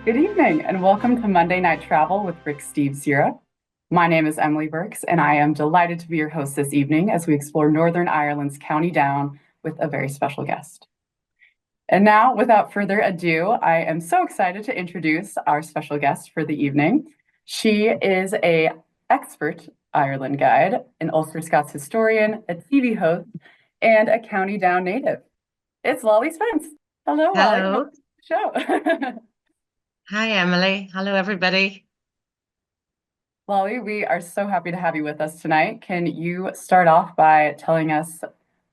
Good evening, and welcome to Monday Night Travel with Rick Steves Europe. My name is Emily Burks, and I am delighted to be your host this evening as we explore Northern Ireland's County Down with a very special guest. And now, without further ado, I am so excited to introduce our special guest for the evening. She is an expert Ireland guide, an Ulster Scots historian, a TV host, and a County Down native. It's Lolly Spence. Hello, Lolly. Hello. Welcome to the show. Hi, Emily. Hello, everybody. Lolly, we are so happy to have you with us tonight. Can you start off by telling us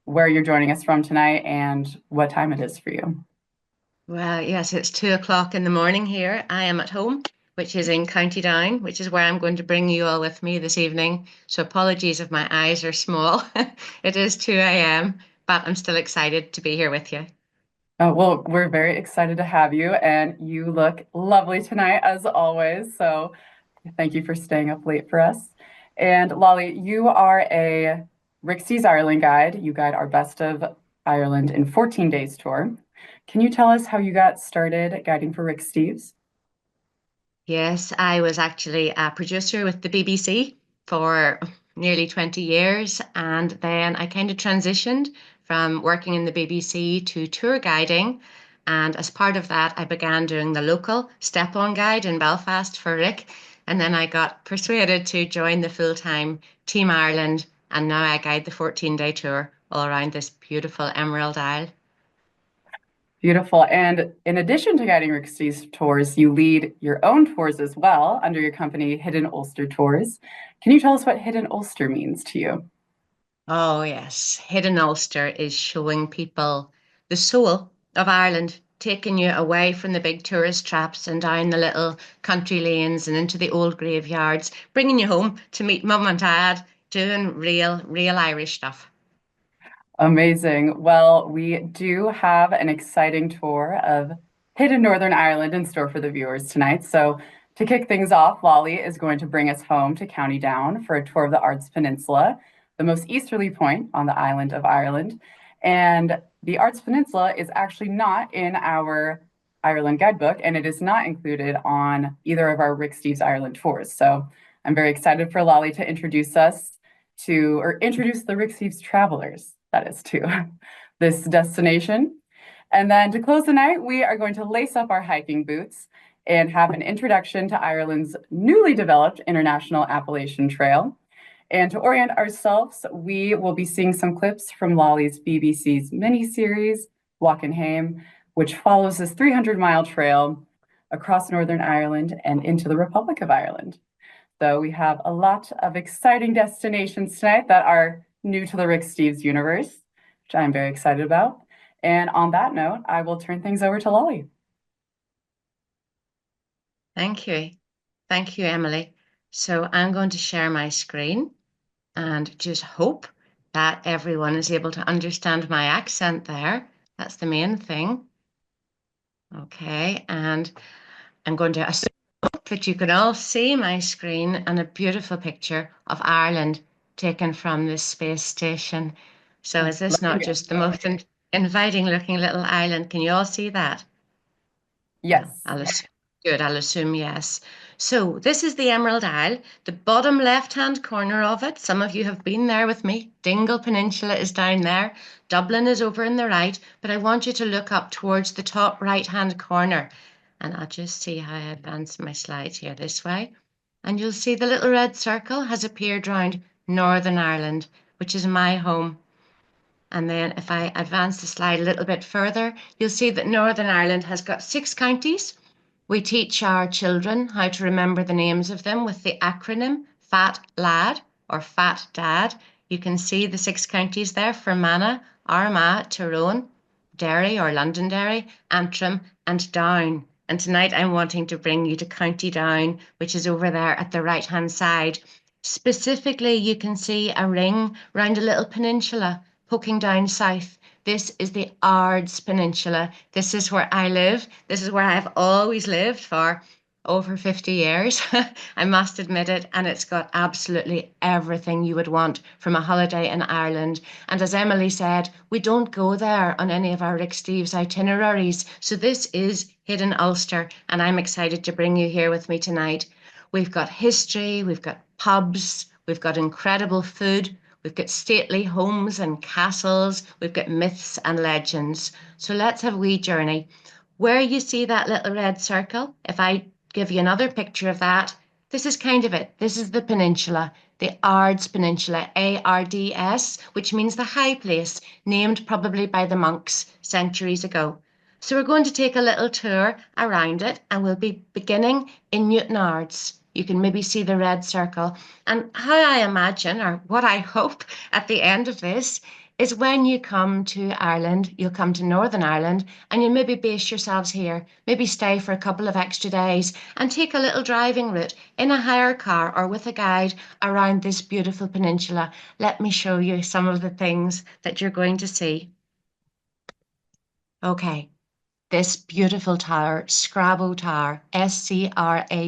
where you're joining us from tonight and what time it is for you? Well, yes, it's 2 o'clock in the morning here. I am at home, which is in County Down, which is where I'm going to bring you all with me this evening. So apologies if my eyes are small. It is 2 a.m., but I'm still excited to be here with you. Well, we're very excited to have you, and you look lovely tonight, as always. So thank you for staying up late for us. And Lolly, you are a Rick Steves Ireland guide. You guide our Best of Ireland in 14 Days tour. Can you tell us how you got started guiding for Rick Steves? Yes, I was actually a producer with the BBC for nearly 20 years, and then I kind of transitioned from working in the BBC to tour guiding. And as part of that, I began doing the local step-on guide in Belfast for Rick. And then I got persuaded to join the full-time Team Ireland, and now I guide the 14-day tour all around this beautiful Emerald Isle. Beautiful. And in addition to guiding Rick Steves tours, you lead your own tours as well under your company, Hidden Ulster Tours. Can you tell us what Hidden Ulster means to you? Oh, yes. Hidden Ulster is showing people the soul of Ireland, taking you away from the big tourist traps and down the little country lanes and into the old graveyards, bringing you home to meet mum and dad, doing real Irish stuff. Amazing. Well, we do have an exciting tour of hidden Northern Ireland in store for the viewers tonight. So, to kick things off, Lolly is going to bring us home to County Down for a tour of the Ards Peninsula, the most easterly point on the island of Ireland. And the Ards Peninsula is actually not in our Ireland guidebook, and it is not included on either of our Rick Steves Ireland tours. So, I'm very excited for Lolly to introduce us to, or introduce the Rick Steves travelers, that is, to this destination. And then to close the night, we are going to lace up our hiking boots and have an introduction to Ireland's newly developed International Appalachian Trail. And to orient ourselves, we will be seeing some clips from Lolly's BBC's mini-series, Walkin' Hame, which follows this 300-mile trail across Northern Ireland and into the Republic of Ireland. So we have a lot of exciting destinations tonight that are new to the Rick Steves universe, which I'm very excited about. And on that note, I will turn things over to Lolly. Thank you. Thank you, Emily. So I'm going to share my screen and just hope that everyone is able to understand my accent there. That's the main thing. Okay, and I'm going to assume that you can all see my screen and a beautiful picture of Ireland taken from this space station. So is this Looking not good. just the most inviting looking little island? Can you all see that? Yeah, Yes. good. I'll assume yes. So this is the Emerald Isle, the bottom left-hand corner of it. Some of you have been there with me. Dingle Peninsula is down there. Dublin is over in the right, but I want you to look up towards the top right-hand corner. And I'll just see how I advance my slides here this way. And you'll see the little red circle has appeared round Northern Ireland, which is my home. And then if I advance the slide a little bit further, you'll see that Northern Ireland has got 6 counties. We teach our children how to remember the names of them with the acronym FAT LAD or FAT DAD. You can see the 6 counties there: Fermanagh, Armagh, Tyrone, Derry or Londonderry, Antrim and Down. And tonight I'm wanting to bring you to County Down, which is over there at the right-hand side. Specifically, you can see a ring round a little peninsula poking down south. This is the Ards Peninsula. This is where I live. This is where I've always lived for over 50 years, I must admit it, and it's got absolutely everything you would want from a holiday in Ireland. And as Emily said, we don't go there on any of our Rick Steves itineraries. So this is Hidden Ulster, and I'm excited to bring you here with me tonight. We've got history, we've got pubs, we've got incredible food, we've got stately homes and castles, we've got myths and legends. So let's have a wee journey. Where you see that little red circle, if I give you another picture of that, this is kind of it. This is the peninsula, the Ards Peninsula, ARDS, which means the high place, named probably by the monks centuries ago. So we're going to take a little tour around it, and we'll be beginning in Newtownards. You can maybe see the red circle. And how I imagine, or what I hope at the end of this, is when you come to Ireland, you'll come to Northern Ireland, and you'll maybe base yourselves here, maybe stay for a couple of extra days and take a little driving route in a hire car or with a guide around this beautiful peninsula. Let me show you some of the things that you're going to see. Okay. This beautiful tower, Scrabo Tower, Scrabo.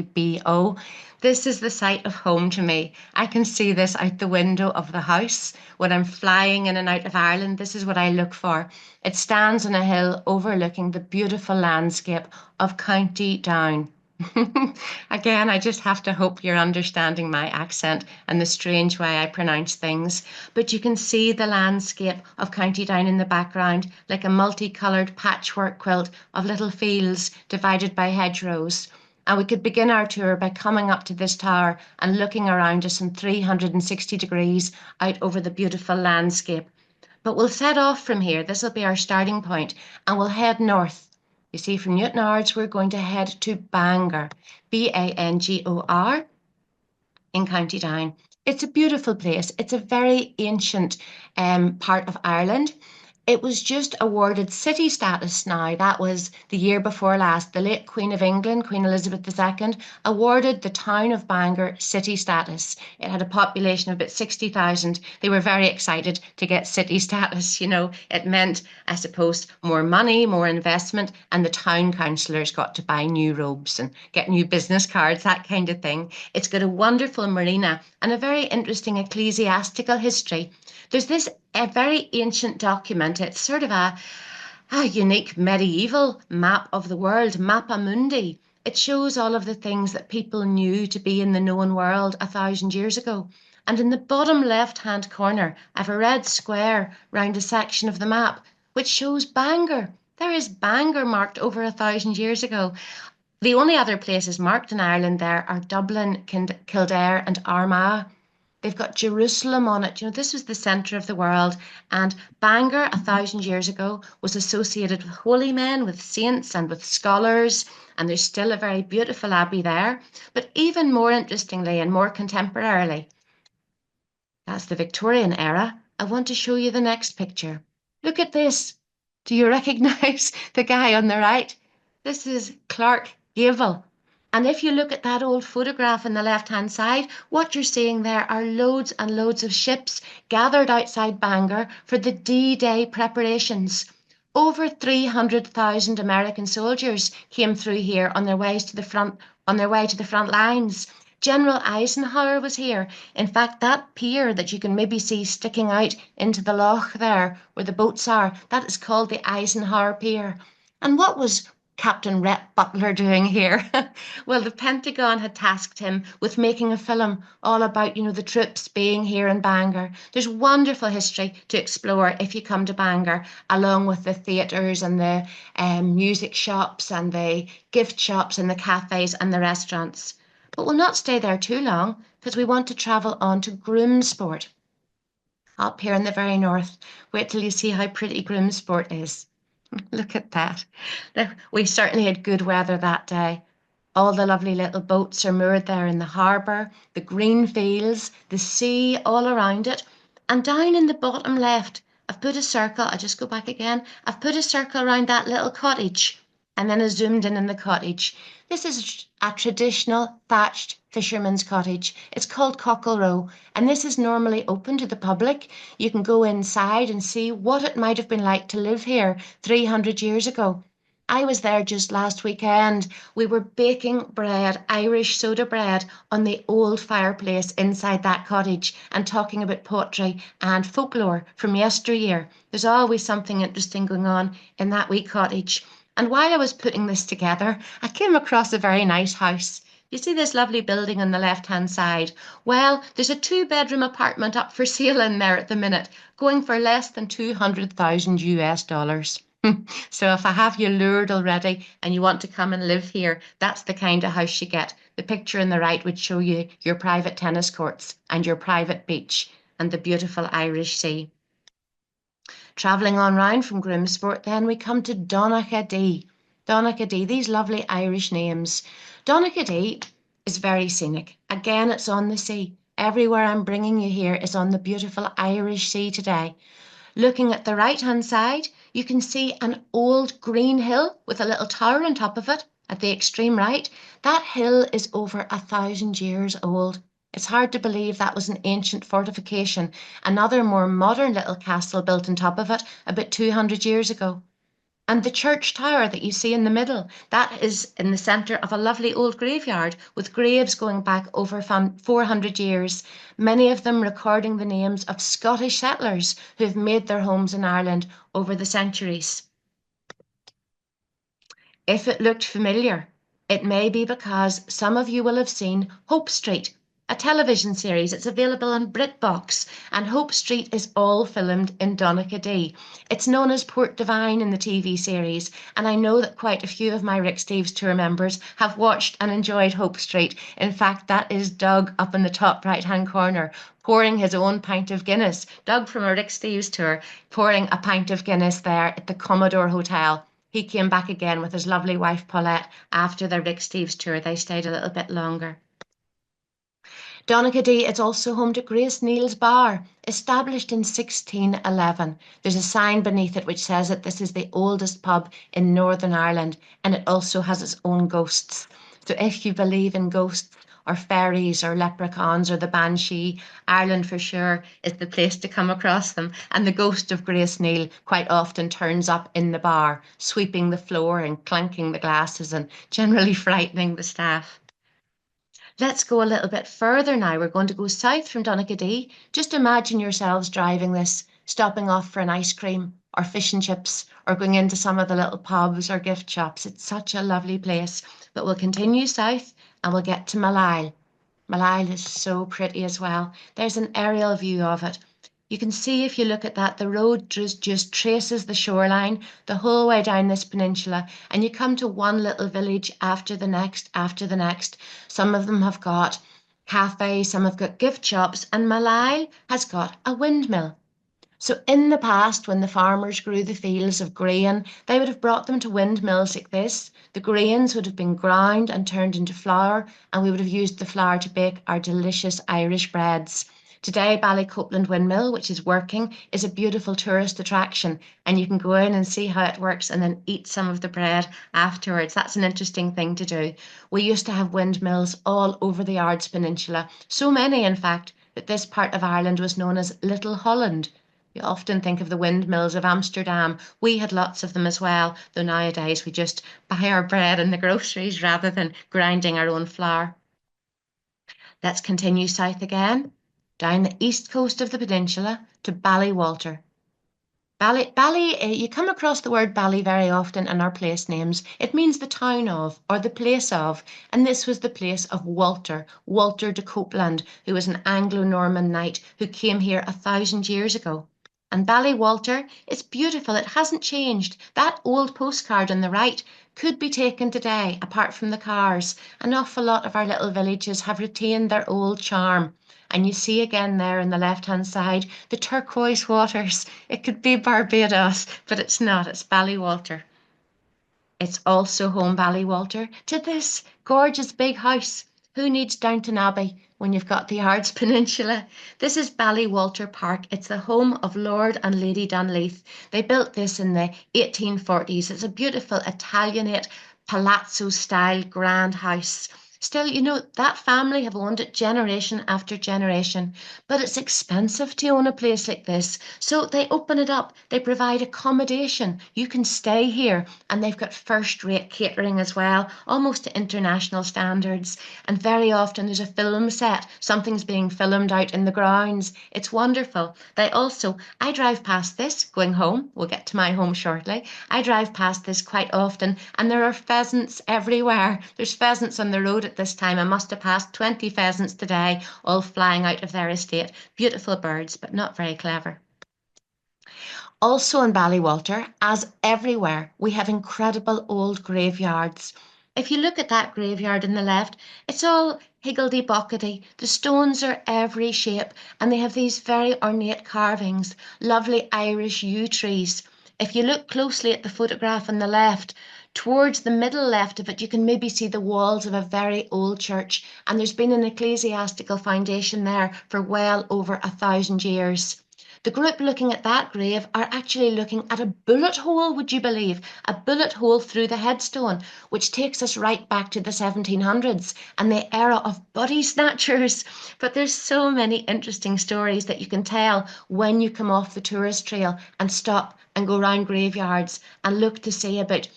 This is the sight of home to me. I can see this out the window of the house when I'm flying in and out of Ireland. This is what I look for. It stands on a hill overlooking the beautiful landscape of County Down. Again, I just have to hope you're understanding my accent and the strange way I pronounce things. But you can see the landscape of County Down in the background, like a multicoloured patchwork quilt of little fields divided by hedgerows. And we could begin our tour by coming up to this tower and looking around us in 360 degrees out over the beautiful landscape. But we'll set off from here. This will be our starting point, and we'll head north. You see, from Newtownards, we're going to head to Bangor, Bangor, in County Down. It's a beautiful place. It's a very ancient part of Ireland. It was just awarded city status now. That was the year before last. The late Queen of England, Queen Elizabeth II, awarded the town of Bangor city status. It had a population of about 60,000. They were very excited to get city status. You know, it meant, I suppose, more money, more investment, and the town councillors got to buy new robes and get new business cards, that kind of thing. It's got a wonderful marina and a very interesting ecclesiastical history. There's this a very ancient document. It's sort of a unique medieval map of the world, Mappa Mundi. It shows all of the things that people knew to be in the known world 1,000 years ago. And in the bottom left-hand corner, I have a red square round a section of the map, which shows Bangor. There is Bangor marked over 1,000 years ago. The only other places marked in Ireland there are Dublin, Kildare and Armagh. They've got Jerusalem on it. You know, this was the centre of the world. And Bangor, 1,000 years ago, was associated with holy men, with saints, and with scholars. And there's still a very beautiful abbey there. But even more interestingly and more contemporarily, that's the Victorian era. I want to show you the next picture. Look at this. Do you recognise the guy on the right? This is Clark Gable. And if you look at that old photograph on the left-hand side, what you're seeing there are loads and loads of ships gathered outside Bangor for the D-Day preparations. Over 300,000 American soldiers came through here on their way to the front lines. General Eisenhower was here. In fact, that pier that you can maybe see sticking out into the loch there where the boats are, that is called the Eisenhower Pier. And what was Captain Rhett Butler doing here? Well, the Pentagon had tasked him with making a film all about, you know, the troops being here in Bangor. There's wonderful history to explore if you come to Bangor, along with the theatres and the music shops and the gift shops and the cafes and the restaurants. But we'll not stay there too long because we want to travel on to Groomsport. Up here in the very north. Wait till you see how pretty Groomsport is. Look at that. We certainly had good weather that day. All the lovely little boats are moored there in the harbour, the green fields, the sea all around it. And down in the bottom left, I've put a circle. I'll just go back again. I've put a circle around that little cottage, and then I zoomed in the cottage. This is a traditional thatched fisherman's cottage. It's called Cockle Row, and this is normally open to the public. You can go inside and see what it might have been like to live here 300 years ago. I was there just last weekend. We were baking bread, Irish soda bread, on the old fireplace inside that cottage and talking about poetry and folklore from yesteryear. There's always something interesting going on in that wee cottage. And while I was putting this together, I came across a very nice house. You see this lovely building on the left-hand side? Well, there's a two-bedroom apartment up for sale in there at the minute, going for less than 200,000 US dollars. So if I have you lured already and you want to come and live here, that's the kind of house you get. The picture on the right would show you your private tennis courts and your private beach and the beautiful Irish Sea. Travelling on round from Grimsport, then we come to Donaghadee. Donaghadee, these lovely Irish names. Donaghadee is very scenic. Again, it's on the sea. Everywhere I'm bringing you here is on the beautiful Irish Sea today. Looking at the right-hand side, you can see an old green hill with a little tower on top of it at the extreme right. That hill is over 1,000 years old. It's hard to believe that was an ancient fortification. Another more modern little castle built on top of it about 200 years ago. And the church tower that you see in the middle, that is in the centre of a lovely old graveyard with graves going back over 400 years, many of them recording the names of Scottish settlers who have made their homes in Ireland over the centuries. If it looked familiar, it may be because some of you will have seen Hope Street, a television series. It's available on BritBox, and Hope Street is all filmed in Donaghadee. It's known as Port Divine in the TV series, and I know that quite a few of my Rick Steves tour members have watched and enjoyed Hope Street. In fact, that is Doug up in the top right-hand corner, pouring his own pint of Guinness. Doug from a Rick Steves tour, pouring a pint of Guinness there at the Commodore Hotel. He came back again with his lovely wife Paulette after the Rick Steves tour. They stayed a little bit longer. Donaghadee is also home to Grace Neal's Bar, established in 1611. There's a sign beneath it which says that this is the oldest pub in Northern Ireland, and it also has its own ghosts. So if you believe in ghosts or fairies or leprechauns or the banshee, Ireland for sure is the place to come across them. And the ghost of Grace Neal quite often turns up in the bar, sweeping the floor and clanking the glasses and generally frightening the staff. Let's go a little bit further now. We're going to go south from Donaghadee. Just imagine yourselves driving this, stopping off for an ice cream or fish and chips or going into some of the little pubs or gift shops. It's such a lovely place. But we'll continue south and we'll get to Malile. Malile is so pretty as well. There's an aerial view of it. You can see if you look at that, the road just traces the shoreline the whole way down this peninsula, and you come to one little village after the next, after the next. Some of them have got cafes, some have got gift shops, and Malile has got a windmill. So in the past, when the farmers grew the fields of grain, they would have brought them to windmills like this. The grains would have been ground and turned into flour, and we would have used the flour to bake our delicious Irish breads. Today, Ballycopeland Windmill, which is working, is a beautiful tourist attraction, and you can go in and see how it works and then eat some of the bread afterwards. That's an interesting thing to do. We used to have windmills all over the Ards Peninsula, so many, in fact, that this part of Ireland was known as Little Holland. You often think of the windmills of Amsterdam. We had lots of them as well, though nowadays we just buy our bread in the groceries rather than grinding our own flour. Let's continue south again, down the east coast of the peninsula to Ballywalter. You come across the word Bally very often in our place names. It means the town of or the place of, and this was the place of Walter, Walter de Copeland, who was an Anglo-Norman knight who came here 1,000 years ago. And Ballywalter, it's beautiful, it hasn't changed. That old postcard on the right could be taken today, apart from the cars. An awful lot of our little villages have retained their old charm. And you see again there on the left-hand side, the turquoise waters. It could be Barbados, but it's not, it's Ballywalter. It's also home, Ballywalter, to this gorgeous big house. Who needs Downton Abbey when you've got the Ards Peninsula? This is Ballywalter Park. It's the home of Lord and Lady Dunleith. They built this in the 1840s. It's a beautiful Italianate palazzo-style grand house. Still, that family have owned it generation after generation, but it's expensive to own a place like this. So they open it up, they provide accommodation. You can stay here, and they've got first-rate catering as well, almost to international standards. And very often there's a film set, something's being filmed out in the grounds. It's wonderful. I drive past this going home. We'll get to my home shortly. I drive past this quite often, and there are pheasants everywhere. There's pheasants on the road at this time. I must have passed 20 pheasants today, all flying out of their estate. Beautiful birds, but not very clever. Also in Ballywalter, as everywhere, we have incredible old graveyards. If you look at that graveyard in the left, it's all higgledy-pockledy. The stones are every shape, and they have these very ornate carvings, lovely Irish yew trees. If you look closely at the photograph on the left, towards the middle left of it, you can maybe see the walls of a very old church, and there's been an ecclesiastical foundation there for well over 1,000 years. The group looking at that grave are actually looking at a bullet hole, would you believe? A bullet hole through the headstone, which takes us right back to the 1700s and the era of body snatchers. But there's so many interesting stories that you can tell when you come off the tourist trail and stop and go round graveyards and look to see about,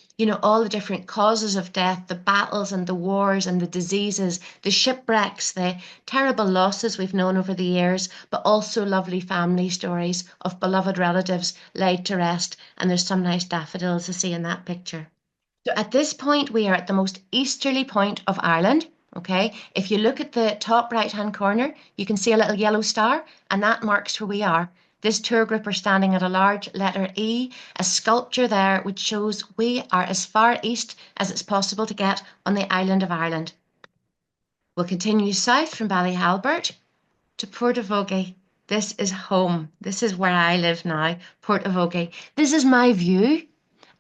all the different causes of death, the battles and the wars and the diseases, the shipwrecks, the terrible losses we've known over the years, but also lovely family stories of beloved relatives laid to rest. And there's some nice daffodils to see in that picture. So at this point, we are at the most easterly point of Ireland. Okay, if you look at the top right hand corner, you can see a little yellow star, and that marks where we are. This tour group are standing at a large letter E, a sculpture there which shows we are as far east as it's possible to get on the island of Ireland. We'll continue south from Ballyhalbert to Portavogie. This is home. This is where I live now, Portavogie. This is my view.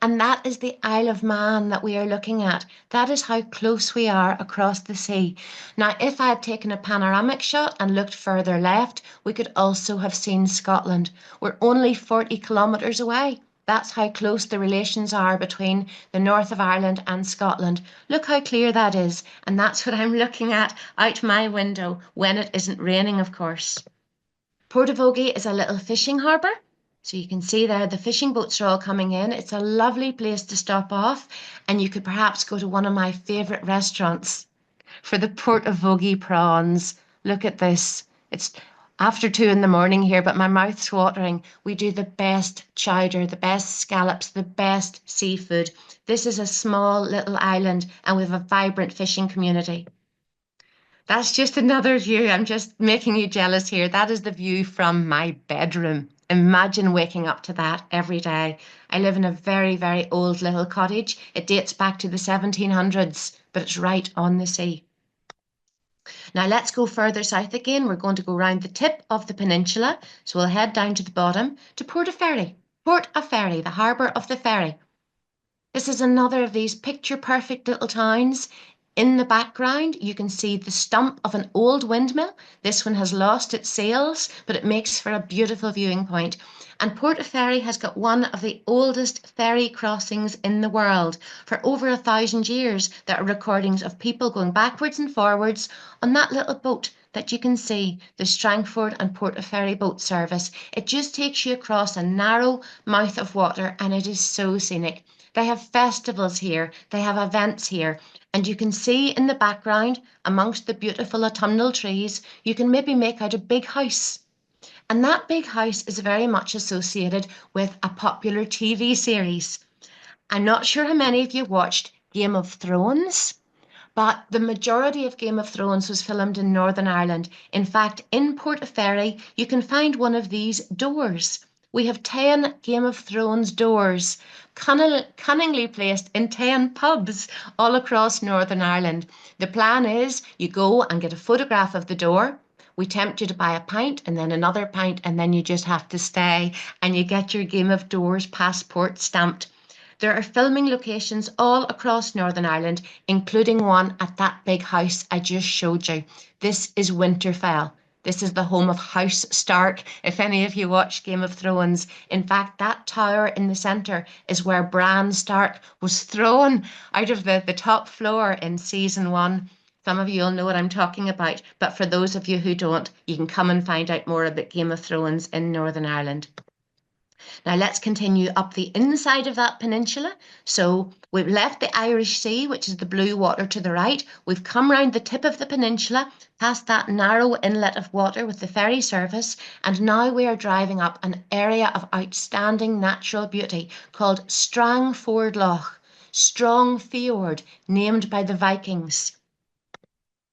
And that is the Isle of Man that we are looking at. That is how close we are across the sea. Now, if I had taken a panoramic shot and looked further left, we could also have seen Scotland. We're only 40 kilometres away. That's how close the relations are between the north of Ireland and Scotland. Look how clear that is. And that's what I'm looking at out my window when it isn't raining, of course. Portavogie is a little fishing harbour. So you can see there the fishing boats are all coming in. It's a lovely place to stop off, and you could perhaps go to one of my favourite restaurants for the Portavogie prawns. Look at this. It's after 2 in the morning here, but my mouth's watering. We do the best chowder, the best scallops, the best seafood. This is a small little island, and we have a vibrant fishing community. That's just another view. I'm just making you jealous here. That is the view from my bedroom. Imagine waking up to that every day. I live in a very, very old little cottage. It dates back to the 1700s, but it's right on the sea. Now let's go further south again. We're going to go round the tip of the peninsula. So we'll head down to the bottom to Portaferry. Portaferry, the harbour of the ferry. This is another of these picture-perfect little towns. In the background, you can see the stump of an old windmill. This one has lost its sails, but it makes for a beautiful viewing point. And Portaferry has got one of the oldest ferry crossings in the world. For over 1,000 years, there are recordings of people going backwards and forwards on that little boat that you can see, the Strangford and Portaferry boat service. It just takes you across a narrow mouth of water, and it is so scenic. They have festivals here, they have events here, and you can see in the background, amongst the beautiful autumnal trees, you can maybe make out a big house. And that big house is very much associated with a popular TV series. I'm not sure how many of you watched Game of Thrones, but the majority of Game of Thrones was filmed in Northern Ireland. In fact, in Portaferry, you can find one of these doors. We have 10 Game of Thrones doors, cunningly placed in 10 pubs all across Northern Ireland. The plan is you go and get a photograph of the door. We tempt you to buy a pint and then another pint, and then you just have to stay and you get your Game of Doors passport stamped. There are filming locations all across Northern Ireland, including one at that big house I just showed you. This is Winterfell. This is the home of House Stark, if any of you watch Game of Thrones. In fact, that tower in the centre is where Bran Stark was thrown out of the top floor in season 1. Some of you will know what I'm talking about, but for those of you who don't, you can come and find out more about Game of Thrones in Northern Ireland. Now let's continue up the inside of that peninsula. So we've left the Irish Sea, which is the blue water to the right. We've come round the tip of the peninsula, past that narrow inlet of water with the ferry service, and now we are driving up an area of outstanding natural beauty called Strangford Lough, Strong Fjord, named by the Vikings.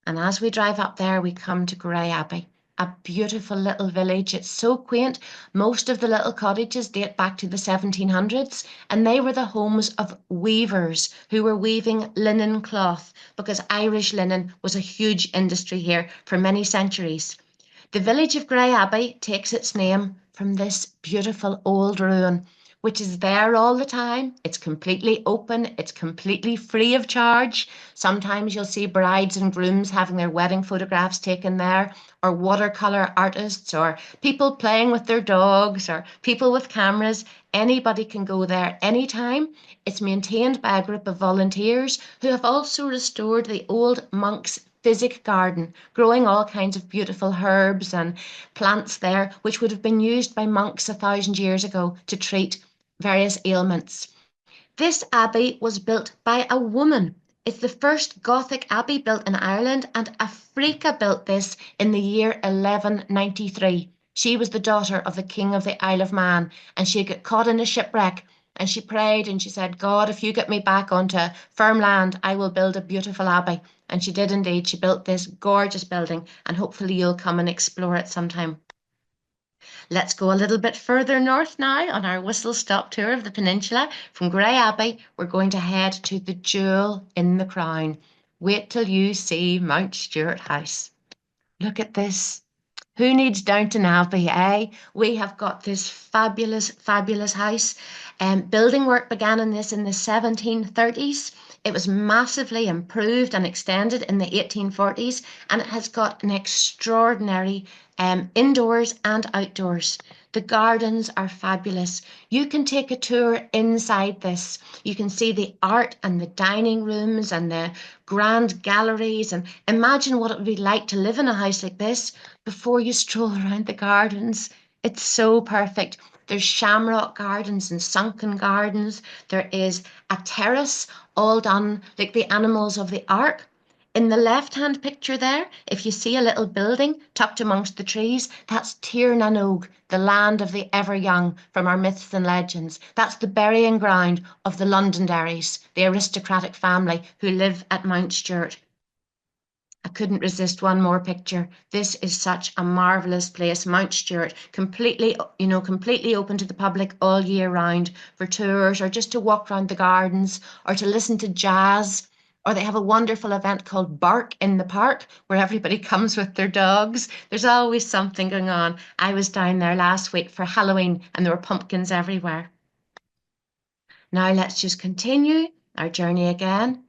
And as we drive up there, we come to Grey Abbey, a beautiful little village. It's so quaint. Most of the little cottages date back to the 1700s, and they were the homes of weavers who were weaving linen cloth because Irish linen was a huge industry here for many centuries. The village of Grey Abbey takes its name from this beautiful old ruin, which is there all the time. It's completely open, it's completely free of charge. Sometimes you'll see brides and grooms having their wedding photographs taken there, or watercolor artists, or people playing with their dogs, or people with cameras. Anybody can go there anytime. It's maintained by a group of volunteers who have also restored the old monks' physic garden, growing all kinds of beautiful herbs and plants there, which would have been used by monks 1,000 years ago to treat various ailments. This abbey was built by a woman. It's the first Gothic abbey built in Ireland, and Africa built this in the year 1193. She was the daughter of the king of the Isle of Man, and she got caught in a shipwreck. And she prayed and she said, God, if you get me back onto firm land, I will build a beautiful abbey. And she did indeed. She built this gorgeous building, and hopefully you'll come and explore it sometime. Let's go a little bit further north now on our whistle-stop tour of the peninsula. From Grey Abbey, we're going to head to the jewel in the crown. Wait till you see Mount Stuart House. Look at this. Who needs Downton Abbey, eh? We have got this fabulous, fabulous house. Building work began in this in the 1730s. It was massively improved and extended in the 1840s, and it has got an extraordinary indoors and outdoors. The gardens are fabulous. You can take a tour inside this. You can see the art and the dining rooms and the grand galleries, and imagine what it would be like to live in a house like this before you stroll around the gardens. It's so perfect. There's shamrock gardens and sunken gardens. There is a terrace all done like the animals of the ark. In the left-hand picture there, if you see a little building tucked amongst the trees, that's Tir na nog, the land of the ever-young from our myths and legends. That's the burying ground of the Londonderries, the aristocratic family who live at Mount Stuart. I couldn't resist one more picture. This is such a marvelous place, Mount Stuart, completely open to the public all year round for tours or just to walk around the gardens or to listen to jazz. Or they have a wonderful event called Bark in the Park where everybody comes with their dogs. There's always something going on. I was down there last week for Halloween and there were pumpkins everywhere. Now let's just continue our journey again.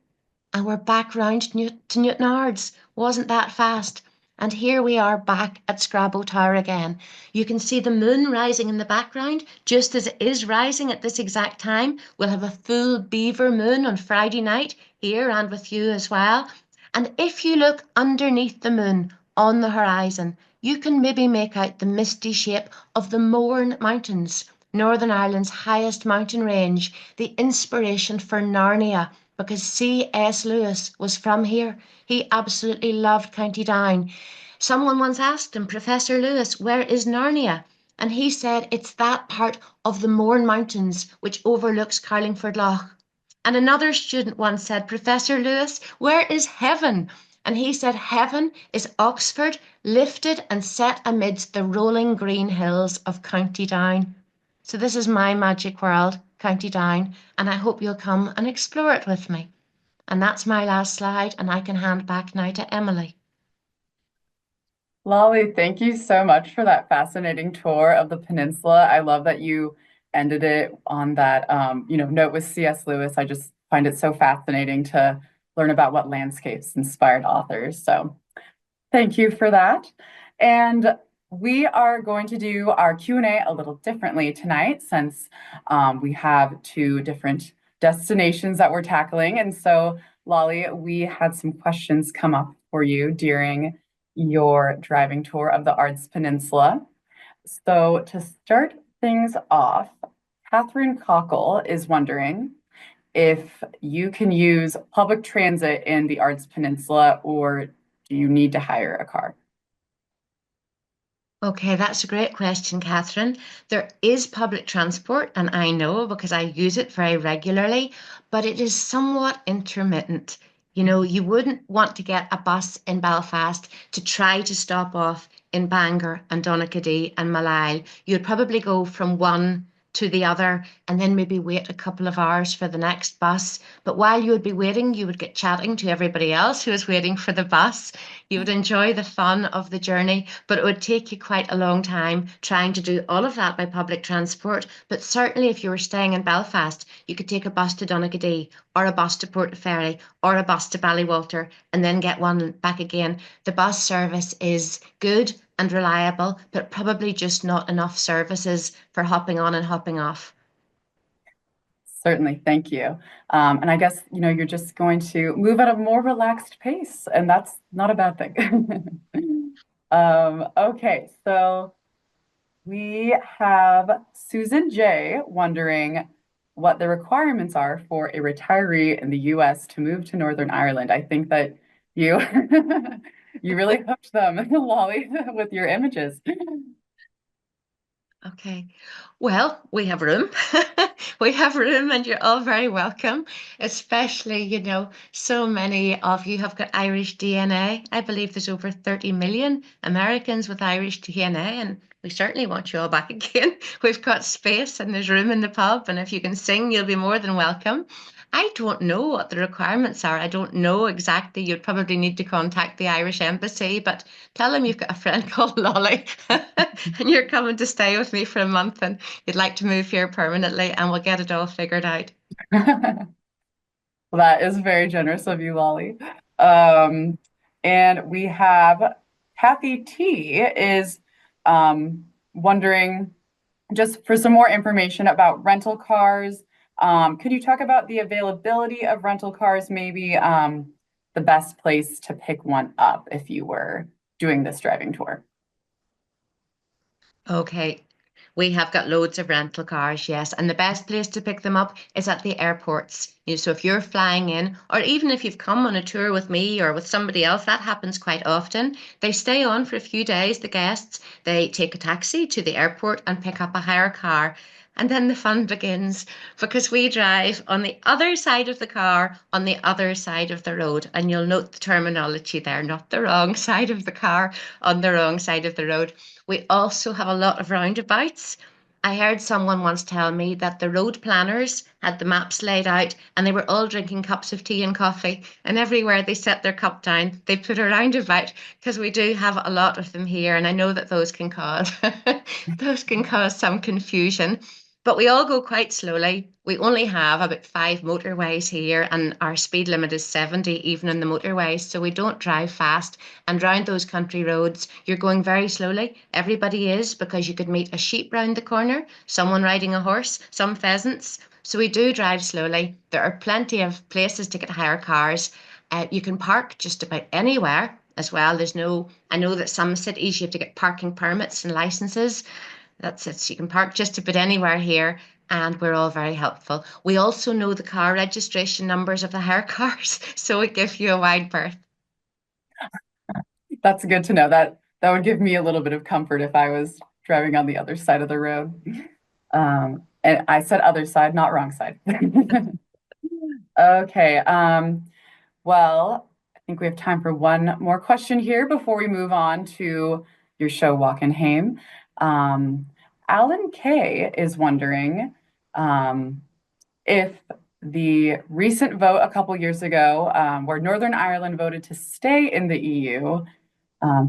And we're back round to Newtownards. Wasn't that fast? And here we are back at Scrabo Tower again. You can see the moon rising in the background, just as it is rising at this exact time. We'll have a full beaver moon on Friday night here and with you as well. And if you look underneath the moon on the horizon, you can maybe make out the misty shape of the Mourne Mountains, Northern Ireland's highest mountain range, the inspiration for Narnia, because C.S. Lewis was from here. He absolutely loved County Down. Someone once asked him, Professor Lewis, where is Narnia? And he said it's that part of the Mourne Mountains which overlooks Carlingford Lough. And another student once said, Professor Lewis, where is heaven? And he said, heaven is Oxford, lifted and set amidst the rolling green hills of County Down. So this is my magic world, County Down, and I hope you'll come and explore it with me. And that's my last slide, and I can hand back now to Emily. Lolly, thank you so much for that fascinating tour of the peninsula. I love that you ended it on that note with C.S. Lewis. I just find it so fascinating to learn about what landscapes inspired authors. So thank you for that. And we are going to do our Q&A a little differently tonight since we have two different destinations that we're tackling. And so, Lolly, we had some questions come up for you during your driving tour of the Ards Peninsula. So, to start things off, Catherine Cockle is wondering if you can use public transit in the Ards Peninsula or do you need to hire a car? Okay, that's a great question, Catherine. There is public transport, and I know because I use it very regularly, but it is somewhat intermittent. You know, you wouldn't want to get a bus in Belfast to try to stop off in Bangor and Donaghadee and Malile. You'd probably go from one to the other and then maybe wait a couple of hours for the next bus. But while you would be waiting, you would get chatting to everybody else who is waiting for the bus. You would enjoy the fun of the journey, but it would take you quite a long time trying to do all of that by public transport. But certainly, if you were staying in Belfast, you could take a bus to Donaghadee or a bus to Portaferry or a bus to Ballywalter and then get one back again. The bus service is good and reliable, but probably just not enough services for hopping on and hopping off. Certainly, thank you. And I guess, you're just going to move at a more relaxed pace, and that's not a bad thing. Okay, so we have Susan J wondering what the requirements are for a retiree in the US to move to Northern Ireland. I think that you you really hooked them, Lolly, with your images. Okay. Well, we have room. We have room, and you're all very welcome. Especially, so many of you have got Irish DNA. I believe there's over 30 million Americans with Irish DNA, and we certainly want you all back again. We've got space and there's room in the pub, and if you can sing, you'll be more than welcome. I don't know what the requirements are. I don't know exactly. You'd probably need to contact the Irish embassy, but tell them you've got a friend called Lolly and you're coming to stay with me for a month and you'd like to move here permanently, and we'll get it all figured out. Well, that is very generous of you, Lolly. Um, and we have Kathy T is wondering just for some more information about rental cars. Could you talk about the availability of rental cars, maybe the best place to pick one up if you were doing this driving tour? Okay, we have got loads of rental cars, yes, and the best place to pick them up is at the airports. So if you're flying in, or even if you've come on a tour with me or with somebody else, that happens quite often. They stay on for a few days, the guests. They take a taxi to the airport and pick up a hire car. And then the fun begins because we drive on the other side of the car, on the other side of the road. And you'll note the terminology there, not the wrong side of the car, on the wrong side of the road. We also have a lot of roundabouts. I heard someone once tell me that the road planners had the maps laid out and they were all drinking cups of tea and coffee. And everywhere they set their cup down, they put a roundabout because we do have a lot of them here. And I know that those can cause those can cause some confusion. But we all go quite slowly. We only have about 5 motorways here, and our speed limit is 70 even in the motorways. So we don't drive fast. And round those country roads, you're going very slowly. Everybody is, because you could meet a sheep round the corner, someone riding a horse, some pheasants. So we do drive slowly. There are plenty of places to get hire cars. You can park just about anywhere as well. I know that some cities you have to get parking permits and licenses. That's it. So you can park just about anywhere here, and we're all very helpful. We also know the car registration numbers of the hire cars, so we give you a wide berth. That's good to know. That would give me a little bit of comfort if I was driving on the other side of the road. And I said other side, not wrong side. Okay. Well, I think we have time for one more question here before we move on to your show, Walkin' Hame. Alan K is wondering if the recent vote a couple years ago, where Northern Ireland voted to stay in the EU,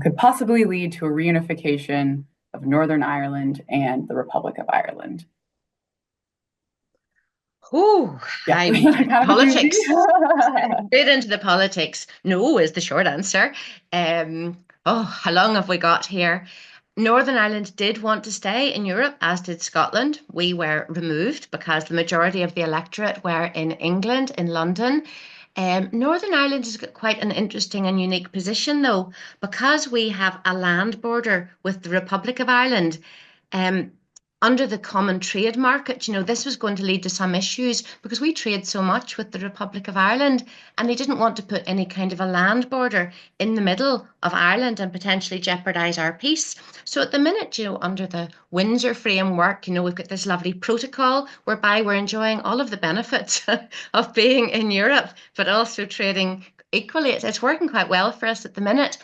could possibly lead to a reunification of Northern Ireland and the Republic of Ireland. Oh, Yeah, I'm kind of a doozy. politics. Straight into the politics. No is the short answer. Oh, how long have we got here? Northern Ireland did want to stay in Europe, as did Scotland. We were removed because the majority of the electorate were in England, in London. Northern Ireland has got quite an interesting and unique position, though, because we have a land border with the Republic of Ireland. Um, Under the common trade market, this was going to lead to some issues because we trade so much with the Republic of Ireland, and they didn't want to put any kind of a land border in the middle of Ireland and potentially jeopardise our peace. So at the minute, under the Windsor framework, we've got this lovely protocol whereby we're enjoying all of the benefits of being in Europe, but also trading equally. It's working quite well for us at the minute.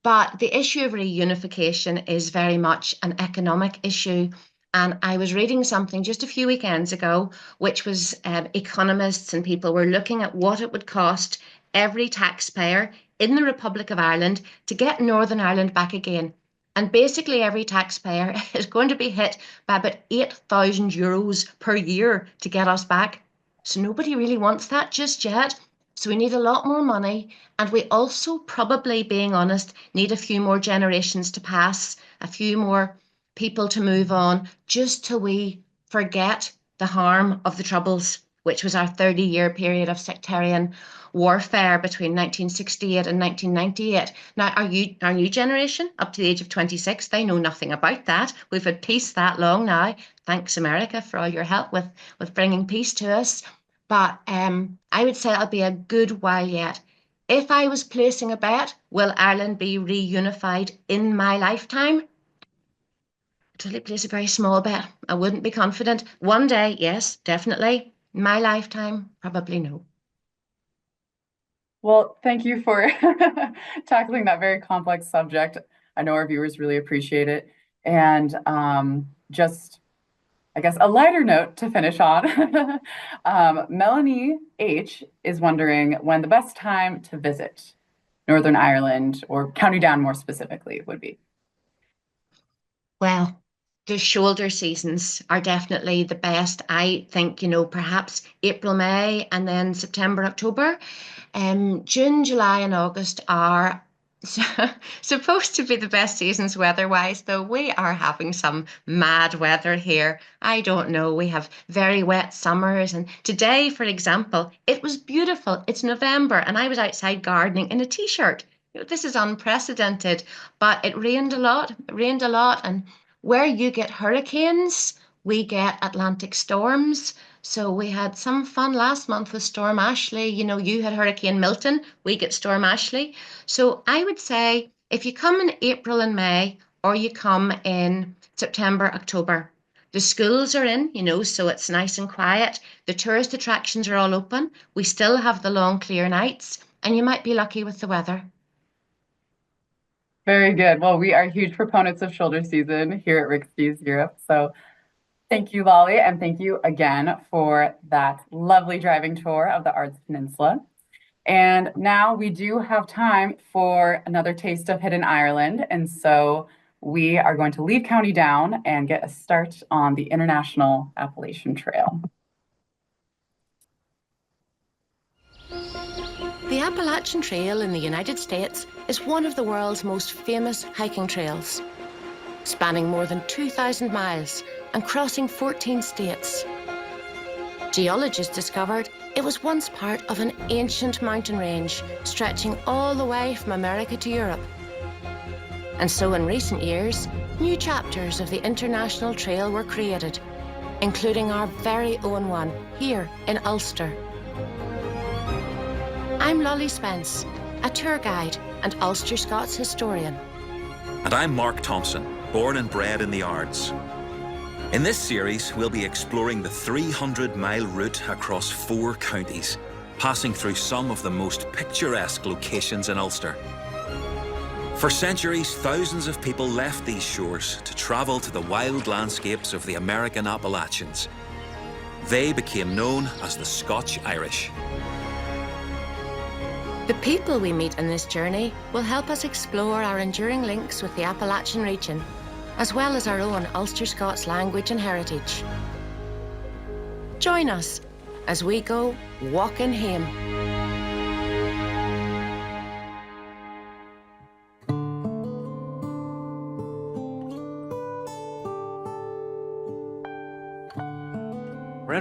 But the issue of reunification is very much an economic issue. And I was reading something just a few weekends ago, which was economists and people were looking at what it would cost every taxpayer in the Republic of Ireland to get Northern Ireland back again. And basically, every taxpayer is going to be hit by about €8,000 per year to get us back. So nobody really wants that just yet. So we need a lot more money. And we also, probably being honest, need a few more generations to pass, a few more people to move on, just till we forget the harm of the Troubles, which was our 30-year period of sectarian warfare between 1968 and 1998. Now, our new generation, up to the age of 26, they know nothing about that. We've had peace that long now. Thanks, America, for all your help with bringing peace to us. But I would say it'll be a good while yet. If I was placing a bet, will Ireland be reunified in my lifetime? I'd place a very small bet. I wouldn't be confident. One day, yes, definitely. My lifetime, probably no. Well, thank you for tackling that very complex subject. I know our viewers really appreciate it. And just, I guess, a lighter note to finish on. Melanie H. is wondering when the best time to visit Northern Ireland, or County Down more specifically, would be. Well, the shoulder seasons are definitely the best. I think, perhaps April, May, and then September, October. June, July, and August are supposed to be the best seasons weather-wise, though we are having some mad weather here. I don't know. We have very wet summers, and today, for example, it was beautiful. It's November, and I was outside gardening in a t-shirt. This is unprecedented, but it rained a lot. And where you get hurricanes, we get Atlantic storms. So we had some fun last month with Storm Ashley. You had Hurricane Milton, we get Storm Ashley. So I would say if you come in April and May, or you come in September, October, the schools are in, so it's nice and quiet. The tourist attractions are all open. We still have the long, clear nights, and you might be lucky with the weather. Very good. Well, we are huge proponents of shoulder season here at Rick Steves Europe. So thank you, Lolly, and thank you again for that lovely driving tour of the Ards Peninsula. And now we do have time for another taste of Hidden Ireland. And so we are going to leave County Down and get a start on the International Appalachian Trail. The Appalachian Trail in the United States is one of the world's most famous hiking trails, spanning more than 2,000 miles and crossing 14 states. Geologists discovered it was once part of an ancient mountain range stretching all the way from America to Europe. And so in recent years, new chapters of the International Trail were created, including our very own one here in Ulster. I'm Lolly Spence, a tour guide and Ulster Scots historian. And I'm Mark Thompson, born and bred in the Ards. In this series, we'll be exploring the 300-mile route across 4 counties, passing through some of the most picturesque locations in Ulster. For centuries, thousands of people left these shores to travel to the wild landscapes of the American Appalachians. They became known as the Scotch-Irish. The people we meet on this journey will help us explore our enduring links with the Appalachian region, as well as our own Ulster Scots language and heritage. Join us as we go walking home.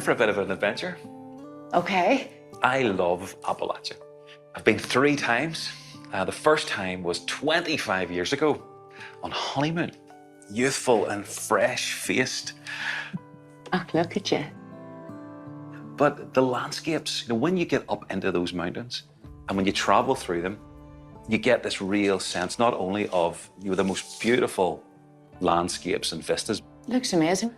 in for a bit of an adventure? Okay. I love Appalachia. I've been 3 times. The first time was 25 years ago on honeymoon. Youthful and fresh-faced. Oh, look at you. But the landscapes, when you get up into those mountains and when you travel through them, you get this real sense not only of the most beautiful landscapes and vistas, Looks amazing.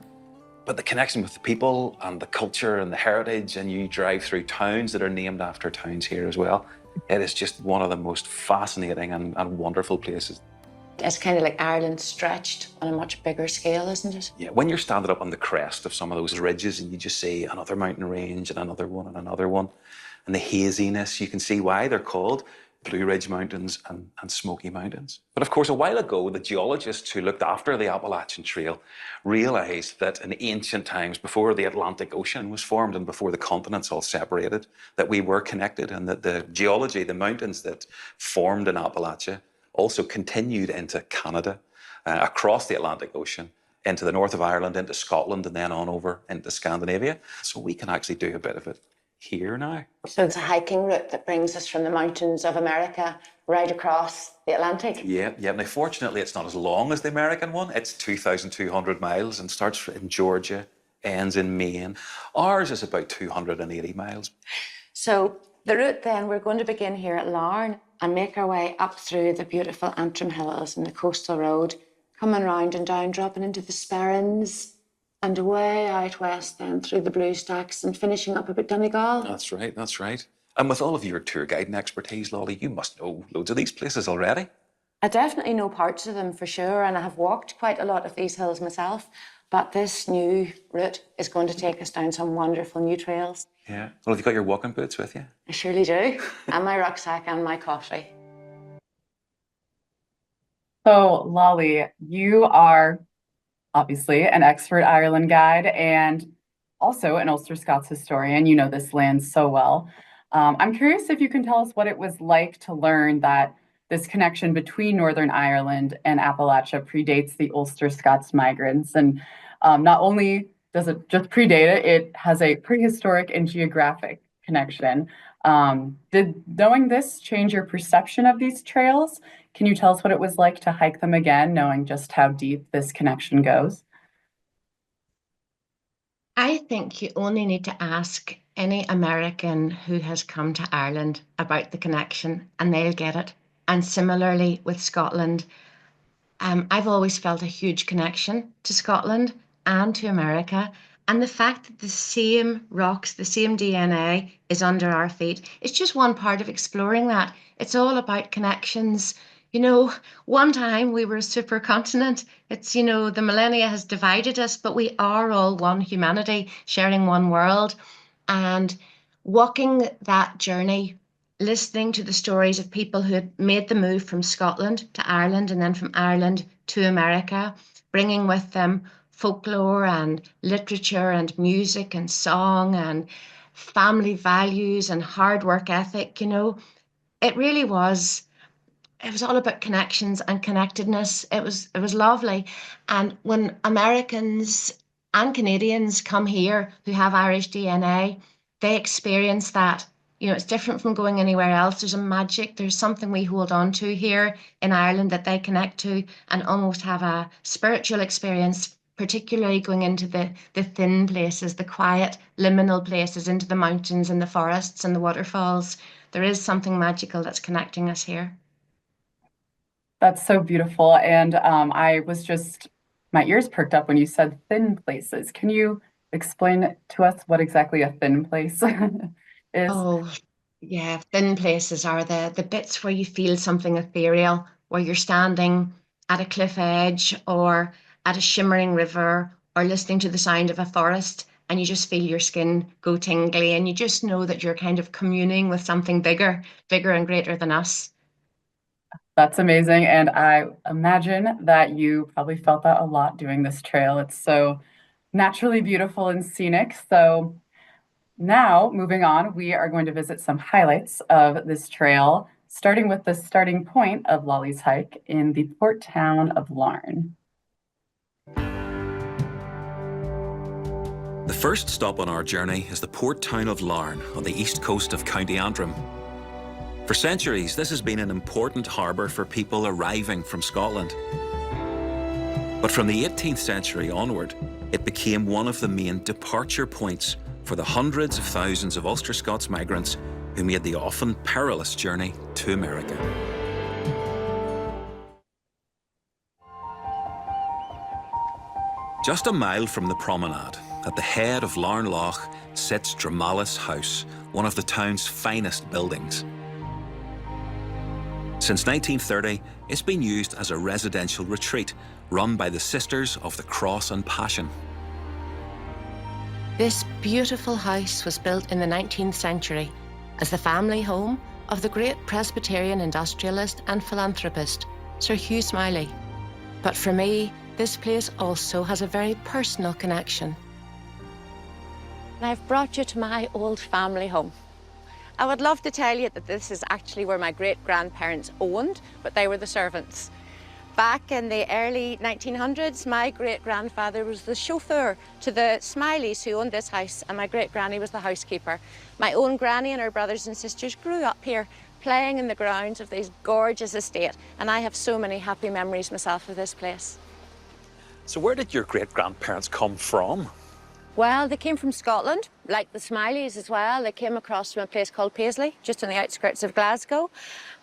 but the connection with the people and the culture and the heritage, and you drive through towns that are named after towns here as well. It is just one of the most fascinating and wonderful places. It's kind of like Ireland stretched on a much bigger scale, isn't it? Yeah, when you're standing up on the crest of some of those ridges and you just see another mountain range and another one, and the haziness, you can see why they're called Blue Ridge Mountains and Smoky Mountains. But of course, a while ago, the geologists who looked after the Appalachian Trail realized that in ancient times, before the Atlantic Ocean was formed and before the continents all separated, that we were connected, and that the geology, the mountains that formed in Appalachia, also continued into Canada, across the Atlantic Ocean, into the north of Ireland, into Scotland, and then on over into Scandinavia. So we can actually do a bit of it here now. So it's a hiking route that brings us from the mountains of America right across the Atlantic. Yeah. Now, fortunately, it's not as long as the American one. It's 2,200 miles and starts in Georgia, ends in Maine. Ours is about 280 miles. So the route then, we're going to begin here at Larne and make our way up through the beautiful Antrim Hills and the coastal road, coming round and down, dropping into the Sperrins, and away out west then through the Blue Stacks and finishing up about Donegal. That's right. And with all of your tour guiding expertise, Lolly, you must know loads of these places already. I definitely know parts of them for sure, and I have walked quite a lot of these hills myself, but this new route is going to take us down some wonderful new trails. Yeah. Well, have you got your walking boots with you? I surely do, and my rucksack and my coffee. So, Lolly, you are obviously an expert Ireland guide and also an Ulster Scots historian. You know this land so well. I'm curious if you can tell us what it was like to learn that this connection between Northern Ireland and Appalachia predates the Ulster Scots migrants. And not only does it just predate it, it has a prehistoric and geographic connection. Did knowing this change your perception of these trails? Can you tell us what it was like to hike them again, knowing just how deep this connection goes? I think you only need to ask any American who has come to Ireland about the connection and they'll get it. And similarly with Scotland, I've always felt a huge connection to Scotland and to America. And the fact that the same rocks, the same DNA is under our feet, it's just one part of exploring that. It's all about connections. One time we were a supercontinent. It's, the millennia has divided us, but we are all one humanity sharing one world. And walking that journey, listening to the stories of people who had made the move from Scotland to Ireland and then from Ireland to America, bringing with them folklore and literature and music and song and family values and hard work ethic, it really was. It was all about connections and connectedness. It was lovely. And when Americans and Canadians come here who have Irish DNA, they experience that. It's different from going anywhere else. There's a magic, there's something we hold on to here in Ireland that they connect to and almost have a spiritual experience, particularly going into the thin places, the quiet, liminal places, into the mountains and the forests and the waterfalls. There is something magical that's connecting us here. That's so beautiful. And I was my ears perked up when you said thin places. Can you explain to us what exactly a thin place is? Oh, yeah. Thin places are the bits where you feel something ethereal, where you're standing at a cliff edge or at a shimmering river or listening to the sound of a forest, and you just feel your skin go tingly, and you just know that you're kind of communing with something bigger and greater than us. That's amazing. And I imagine that you probably felt that a lot doing this trail. It's so naturally beautiful and scenic. So now, moving on, we are going to visit some highlights of this trail, starting with the starting point of Lolly's hike in the port town of Larne. The first stop on our journey is the port town of Larne on the east coast of County Antrim. For centuries, this has been an important harbour for people arriving from Scotland. But from the 18th century onward, it became one of the main departure points for the hundreds of thousands of Ulster Scots migrants who made the often perilous journey to America. Just a mile from the promenade, at the head of Larne Loch, sits Dramalis House, one of the town's finest buildings. Since 1930, it's been used as a residential retreat run by the Sisters of the Cross and Passion. This beautiful house was built in the 19th century as the family home of the great Presbyterian industrialist and philanthropist, Sir Hugh Smiley. But for me, this place also has a very personal connection. And I've brought you to my old family home. I would love to tell you that this is actually where my great-grandparents owned, but they were the servants. Back in the early 1900s, my great-grandfather was the chauffeur to the Smileys who owned this house, and my great-granny was the housekeeper. My own granny and her brothers and sisters grew up here, playing in the grounds of this gorgeous estate, and I have so many happy memories myself of this place. So where did your great-grandparents come from? Well, they came from Scotland, like the Smileys as well. They came across from a place called Paisley, just on the outskirts of Glasgow.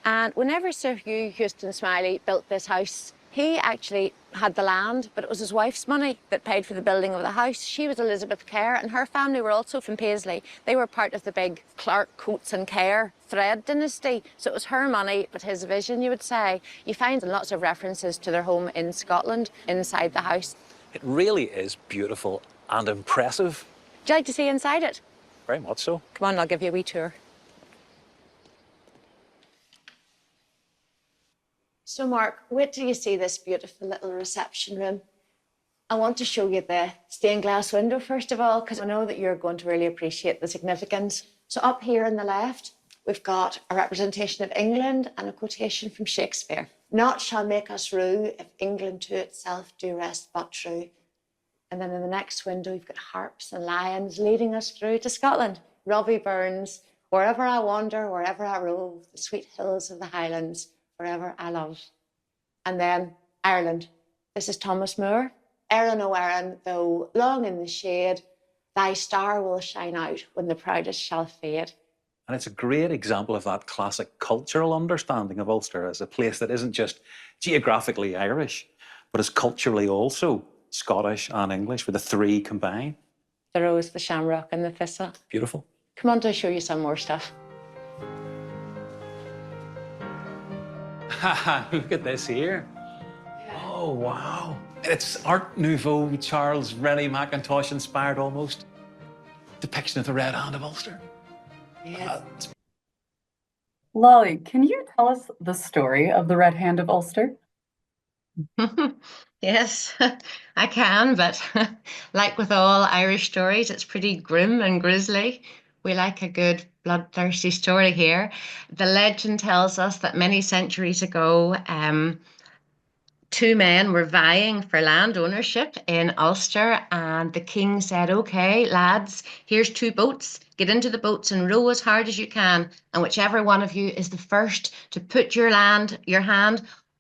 And whenever Sir Hugh Houston Smiley built this house, he actually had the land, but it was his wife's money that paid for the building of the house. She was Elizabeth Kerr, and her family were also from Paisley. They were part of the big Clark, Coates and Kerr thread dynasty. So it was her money, but his vision, you would say. You find lots of references to their home in Scotland inside the house. It really is beautiful and impressive. Would you like to see inside it? Very much so. Come on, I'll give you a wee tour. So Mark, wait till you see this beautiful little reception room. I want to show you the stained glass window first of all, because I know that you're going to really appreciate the significance. So up here on the left, we've got a representation of England and a quotation from Shakespeare. Naught shall make us rue if England to itself do rest but true. And then in the next window, you've got harps and lions leading us through to Scotland. Robbie Burns, wherever I wander, wherever I rove, the sweet hills of the Highlands, forever I love. And then Ireland. This is Thomas Moore. Erin, O Erin, though long in the shade, thy star will shine out when the proudest shall fade. And it's a great example of that classic cultural understanding of Ulster as a place that isn't just geographically Irish, but is culturally also Scottish and English, with the three combined. The rose, the shamrock and the thistle. Beautiful. Come on to show you some more stuff. Look at this here. Oh, wow. It's Art Nouveau, Charles Rennie Mackintosh inspired almost. Depiction of the Red Hand of Ulster. Yes. Lolly, can you tell us the story of the Red Hand of Ulster? Yes, I can, but like with all Irish stories, it's pretty grim and grisly. We like a good bloodthirsty story here. The legend tells us that many centuries ago, two men were vying for land ownership in Ulster, and the king said, "Okay, lads, here's two boats. Get into the boats and row as hard as you can, and whichever one of you is the first to put your hand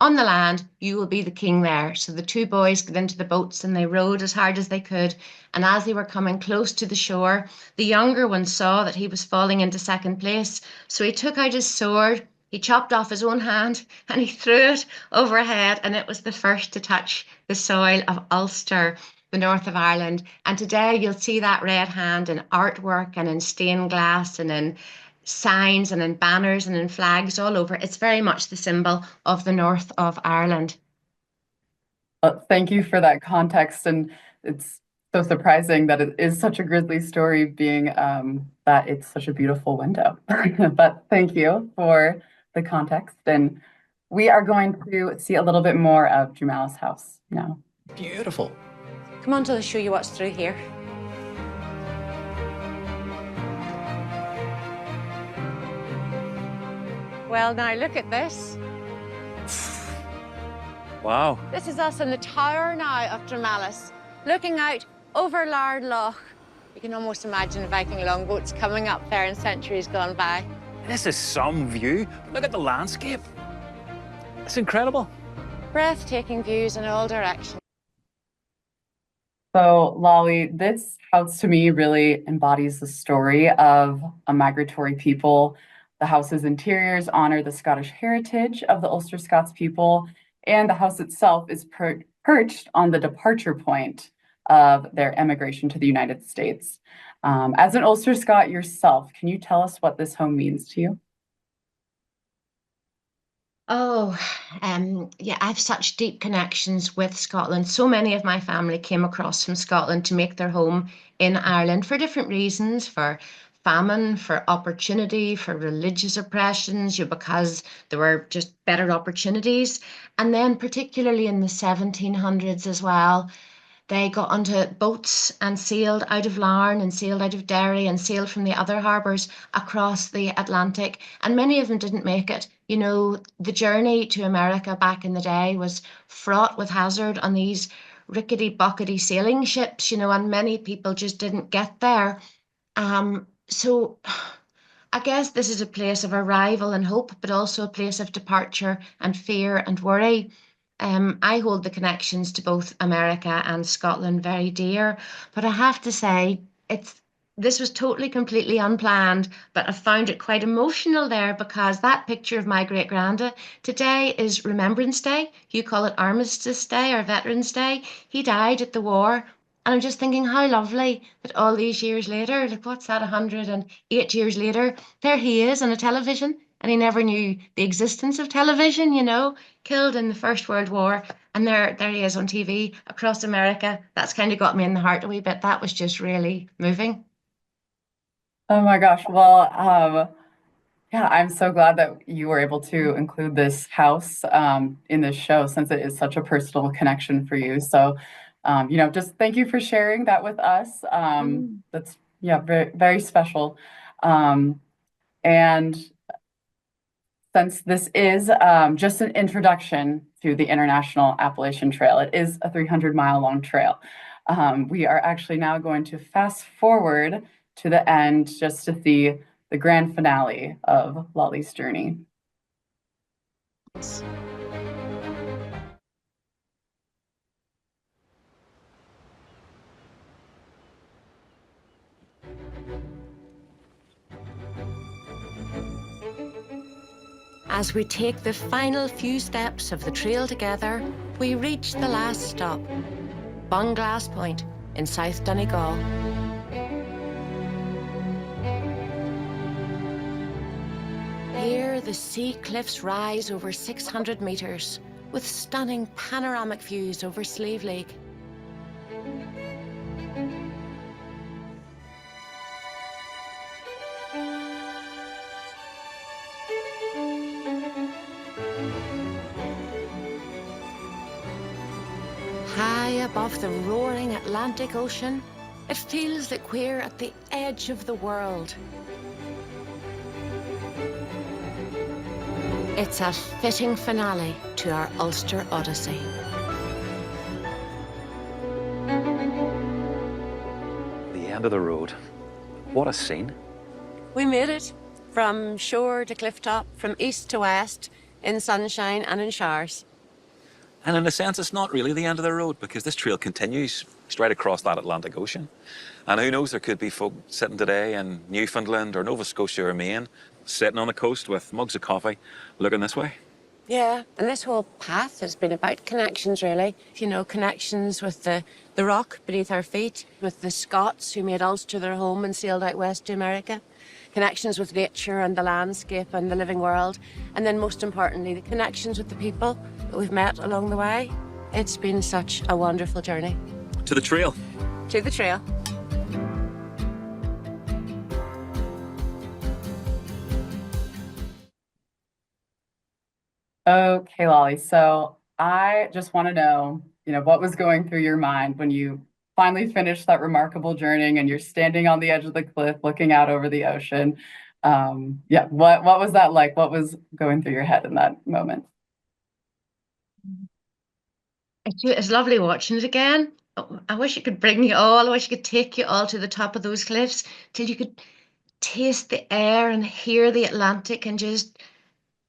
on the land, you will be the king there." So the two boys got into the boats and they rowed as hard as they could. And as they were coming close to the shore, the younger one saw that he was falling into second place. So he took out his sword, he chopped off his own hand and he threw it overhead, and it was the first to touch the soil of Ulster, the north of Ireland. And today you'll see that red hand in artwork and in stained glass and in signs and in banners and in flags all over. It's very much the symbol of the north of Ireland. Thank you for that context, and it's so surprising that it is such a grisly story, being that it's such a beautiful window. But thank you for the context, and we are going to see a little bit more of Dramalis House now. Beautiful. Come on till I show you what's through here. Well, now look at this. Wow. This is us in the tower now of Dramalis, looking out over Larne Loch. You can almost imagine Viking longboats coming up there in centuries gone by. This is some view. Look at the landscape. It's incredible. Breathtaking views in all directions. So, Lolly, this house to me really embodies the story of a migratory people. The house's interiors honor the Scottish heritage of the Ulster Scots people, and the house itself is perched on the departure point of their emigration to the United States. As an Ulster Scot yourself, can you tell us what this home means to you? Oh, yeah, I have such deep connections with Scotland. So many of my family came across from Scotland to make their home in Ireland for different reasons, for famine, for opportunity, for religious oppressions, because there were just better opportunities. And then particularly in the 1700s as well, they got onto boats and sailed out of Larne and sailed out of Derry and sailed from the other harbours across the Atlantic. And many of them didn't make it. You know, the journey to America back in the day was fraught with hazard on these rickety, bockety sailing ships, and many people just didn't get there. So I guess this is a place of arrival and hope, but also a place of departure and fear and worry. I hold the connections to both America and Scotland very dear, but I have to say this was totally, completely unplanned, but I found it quite emotional there because that picture of my great granda today is Remembrance Day. You call it Armistice Day or Veterans Day. He died at the war. And I'm just thinking how lovely that all these years later, like what's that, 108 years later, there he is on a television, and he never knew the existence of television, killed in the First World War, and there he is on TV across America. That's kind of got me in the heart a wee bit. That was just really moving. Oh my gosh. Well, yeah, I'm so glad that you were able to include this house in this show since it is such a personal connection for you. So, just thank you for sharing that with us. That's, yeah, very, very special. And since this is just an introduction to the International Appalachian Trail, it is a 300-mile long trail. We are actually now going to fast forward to the end just to see the grand finale of Lolly's journey. As we take the final few steps of the trail together, we reach the last stop, Bunglass Point in South Donegal. Here, the sea cliffs rise over 600 metres, with stunning panoramic views over Slieve Lake. High above the roaring Atlantic Ocean, it feels that we're at the edge of the world. It's a fitting finale to our Ulster Odyssey. The end of the road. What a scene. We made it from shore to cliff top, from east to west, in sunshine and in showers. And in a sense, it's not really the end of the road because this trail continues straight across that Atlantic Ocean. And who knows, there could be folk sitting today in Newfoundland or Nova Scotia or Maine, sitting on the coast with mugs of coffee, looking this way. Yeah, and this whole path has been about connections, really. Connections with the rock beneath our feet, with the Scots who made Ulster their home and sailed out west to America. Connections with nature and the landscape and the living world. And then most importantly, the connections with the people that we've met along the way. It's been such a wonderful journey. To the trail. To the trail. Okay, Lolly. So I just want to know, what was going through your mind when you finally finished that remarkable journey and you're standing on the edge of the cliff looking out over the ocean. Yeah, what was that like? What was going through your head in that moment? It's lovely watching it again. I wish I could bring you all. I wish I could take you all to the top of those cliffs till you could taste the air and hear the Atlantic and just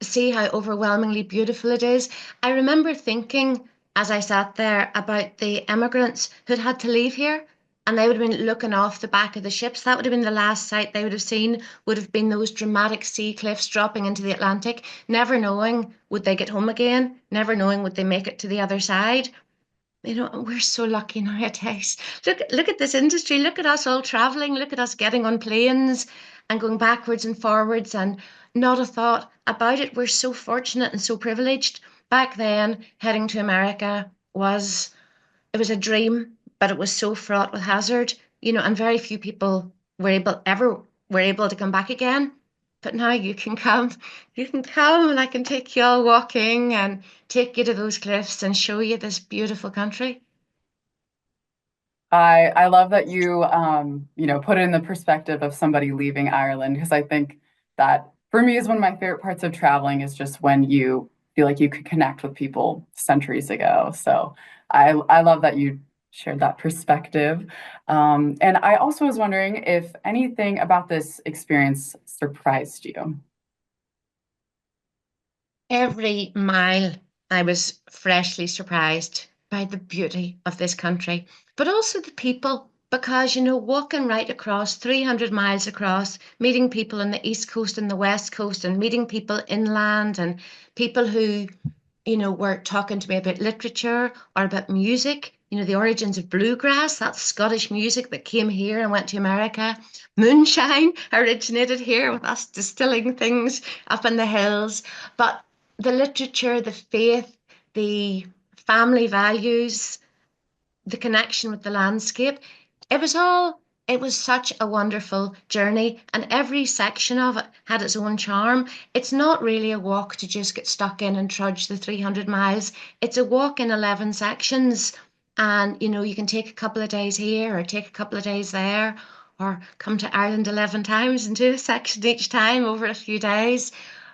see how overwhelmingly beautiful it is. I remember thinking as I sat there about the immigrants who'd had to leave here, and they would have been looking off the back of the ships. That would have been the last sight they would have seen, would have been those dramatic sea cliffs dropping into the Atlantic, never knowing would they get home again, never knowing would they make it to the other side. We're so lucky nowadays. Look at this industry. Look at us all traveling. Look at us getting on planes and going backwards and forwards and not a thought about it. We're so fortunate and so privileged. Back then, heading to America it was a dream, but it was so fraught with hazard, and very few people were able to come back again. But now you can come and I can take you all walking and take you to those cliffs and show you this beautiful country. I love that you put it in the perspective of somebody leaving Ireland, because I think that for me is one of my favorite parts of traveling, is just when you feel like you could connect with people centuries ago. So I love that you shared that perspective. And I also was wondering if anything about this experience surprised you. Every mile, I was freshly surprised by the beauty of this country, but also the people. Because, walking right across 300 miles across, meeting people on the East Coast and the West Coast, and meeting people inland, and people who, were talking to me about literature or about music, the origins of bluegrass, that's Scottish music that came here and went to America. Moonshine originated here with us distilling things up in the hills. But the literature, the faith, the family values, the connection with the landscape, it was such a wonderful journey, and every section of it had its own charm. It's not really a walk to just get stuck in and trudge the 300 miles. It's a walk in 11 sections, and you can take a couple of days here or take a couple of days there, or come to Ireland 11 times and do a section each time over a few days.